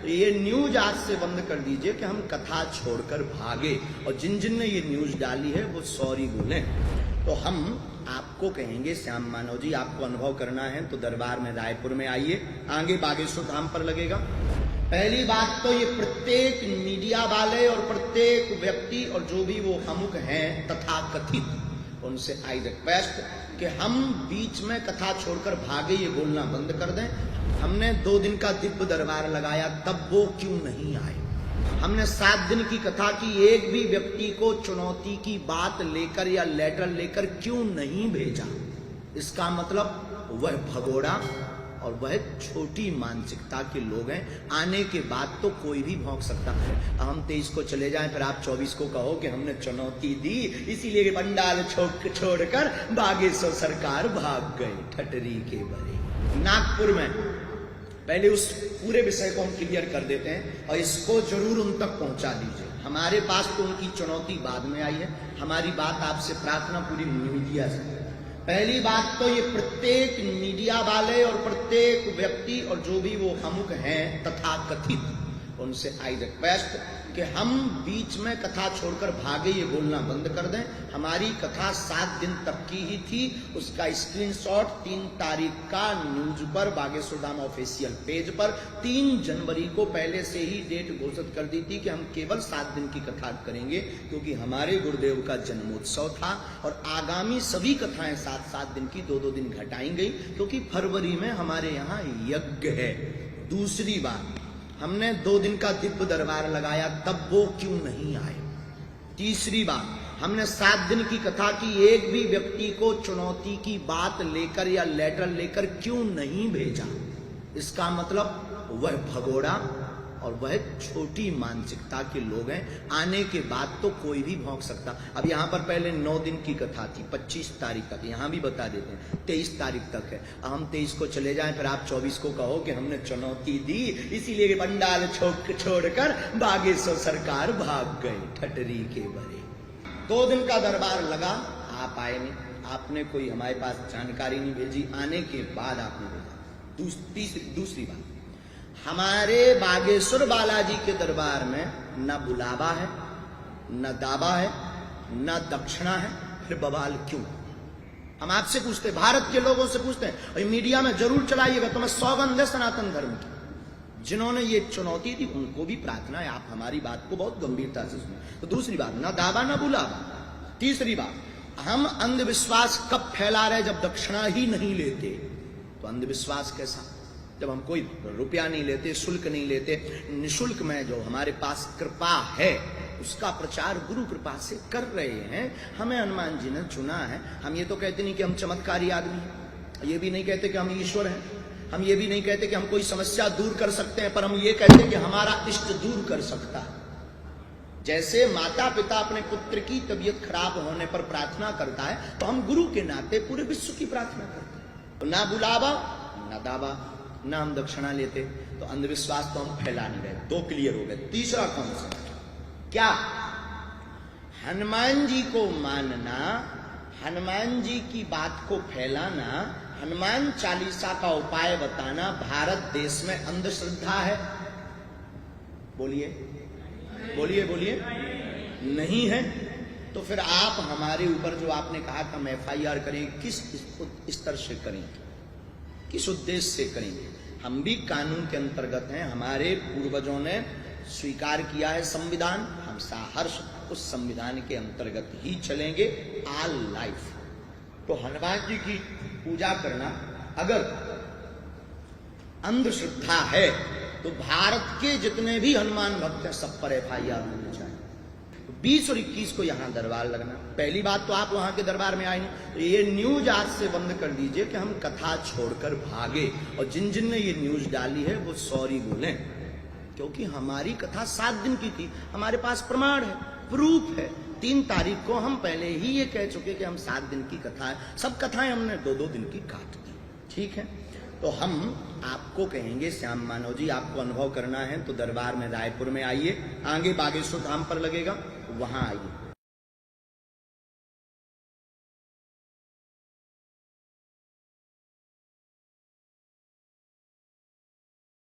ये न्यूज आज से बंद कर दीजिए कि हम कथा छोड़कर भागे, और जिन जिन ने ये न्यूज डाली है वो सॉरी बोलें। तो हम आपको कहेंगे, श्याम मानव जी, आपको अनुभव करना है तो दरबार में रायपुर में आइए, आगे बागेश्वर धाम पर लगेगा। पहली बात तो ये प्रत्येक मीडिया वाले और प्रत्येक व्यक्ति और जो भी वो अमुक हैं तथाकथित, उनसे आई रिक्वेस्ट कि हम बीच में कथा छोड़कर भागे ये बोलना बंद कर दें। हमने 2 दिन का दिव्य दरबार लगाया, तब वो क्यों नहीं आए? हमने 7 दिन की कथा की, एक भी व्यक्ति को चुनौती की बात लेकर या लेटर लेकर क्यों नहीं भेजा? इसका मतलब वह भगोड़ा और वह छोटी मानसिकता के लोग हैं। आने के बाद तो कोई भी भौंक सकता है। हम 23 को चले जाएं, फिर आप 24 को कहो कि हमने चुनौती दी, इसीलिए पंडाल छोड़कर बागेश्वर सरकार भाग गए ठटरी के बरे। नागपुर में पहले उस पूरे विषय को हम क्लियर कर देते हैं और इसको जरूर उन तक पहुंचा दीजिए। हमारे पास तो उनकी चुनौती बाद में आई है, हमारी बात आपसे प्रार्थना पूरी मीडिया से। पहली बात तो ये प्रत्येक मीडिया वाले और प्रत्येक व्यक्ति और जो भी वो अमुक हैं तथाकथित, उनसे आई रिक्वेस्ट कि हम बीच में कथा छोड़कर भागे ये बोलना बंद कर दें। हमारी कथा 7 दिन तक की ही थी, उसका स्क्रीनशॉट 3 तारीख का न्यूज पर बागेश्वर धाम ऑफिशियल पेज पर 3 जनवरी को पहले से ही डेट घोषित कर दी थी कि हम केवल 7 दिन की कथा करेंगे, क्योंकि हमारे गुरुदेव का जन्मोत्सव था और आगामी सभी कथाएं 7-7 दिन की 2-2 दिन घटाई गई, क्योंकि फरवरी में हमारे यहाँ यज्ञ है। दूसरी बात, हमने 2 दिन का दिव्य दरबार लगाया, तब वो क्यों नहीं आए? तीसरी बात, हमने 7 दिन की कथा की, एक भी व्यक्ति को चुनौती की बात लेकर या लेटर लेकर क्यों नहीं भेजा? इसका मतलब वह भगोड़ा और वह छोटी मानसिकता के लोग हैं। आने के बाद तो कोई भी भौंक सकता। अब यहाँ पर पहले 9 दिन की कथा थी, 25 तारीख तक, यहाँ भी बता देते हैं 23 तारीख तक है। हम 23 को चले जाएं, फिर आप 24 को कहो कि हमने चुनौती दी, इसीलिए पंडाल छोड़कर बागेश्वर सरकार भाग गए ठटरी के बरे। 2 दिन का दरबार लगा, आप आए नहीं, आपने कोई हमारे पास जानकारी नहीं भेजी, आने के बाद आपने भेजा। दूसरी बात, हमारे बागेश्वर बालाजी के दरबार में न बुलावा है, न दावा है, न दक्षिणा है, फिर बवाल क्यों? हम आपसे पूछते, भारत के लोगों से पूछते हैं, और मीडिया में जरूर चलाइएगा, तो मैं सौगंध है सनातन धर्म की। जिन्होंने ये चुनौती दी उनको भी प्रार्थना है, आप हमारी बात को बहुत गंभीरता से सुने। तो दूसरी बात, न दावा न बुलावा। तीसरी बात, हम अंधविश्वास कब फैला रहे? जब दक्षिणा ही नहीं लेते। तो अंधविश्वास कैसा? जब हम कोई रुपया नहीं लेते, शुल्क नहीं लेते, निशुल्क में जो हमारे पास कृपा है उसका प्रचार गुरु कृपा से कर रहे हैं। हमें हनुमान जी ने चुना है। हम ये तो कहते नहीं कि हम चमत्कारी आदमी हैं, ये भी नहीं कहते कि हम ईश्वर हैं, हम ये भी नहीं कहते कि हम कोई समस्या दूर कर सकते हैं, पर हम ये कहते हैं कि हमारा इष्ट दूर कर सकता है। जैसे माता पिता अपने पुत्र की तबीयत खराब होने पर प्रार्थना करता है, तो हम गुरु के नाते पूरे विश्व की प्रार्थना करते हैं। तो ना बुलावा, ना दावा, ना हम दक्षिणा लेते। तो अंधविश्वास तो हम फैला नहीं रहे। 2 क्लियर हो गए। तीसरा कौन सा? क्या हनुमान जी को मानना, हनुमान जी की बात को फैलाना, हनुमान चालीसा का उपाय बताना भारत देश में अंधश्रद्धा है? बोलिए बोलिए बोलिए। नहीं है? तो फिर आप हमारे ऊपर जो आपने कहा कि हम FIR करें, किस स्तर से करेंगे, किस उद्देश्य से करेंगे? हम भी कानून के अंतर्गत हैं, हमारे पूर्वजों ने स्वीकार किया है संविधान, हम सहर्ष उस संविधान के अंतर्गत ही चलेंगे ऑल लाइफ। तो हनुमान जी की पूजा करना अगर अंधश्रद्धा है तो भारत के जितने भी हनुमान भक्त हैं सब पर FIR होनी चाहिए। 20 और 21 को यहाँ दरबार लगना। पहली बात तो आप वहां के दरबार में आए नहीं, तो ये न्यूज आज से बंद कर दीजिए कि हम कथा छोड़कर भागे, और जिन जिन ने ये न्यूज डाली है वो सॉरी बोलें, क्योंकि हमारी कथा 7 दिन की थी। हमारे पास प्रमाण है, प्रूफ है। 3 तारीख को हम पहले ही ये कह चुके कि हम 7 दिन की कथा है, सब कथाएं हमने 2-2 दिन की काट दी। ठीक है, तो हम आपको कहेंगे, श्याम मानव जी, आपको अनुभव करना है तो दरबार में रायपुर में आइए, आगे बागेश्वर धाम पर लगेगा, वहां आइए।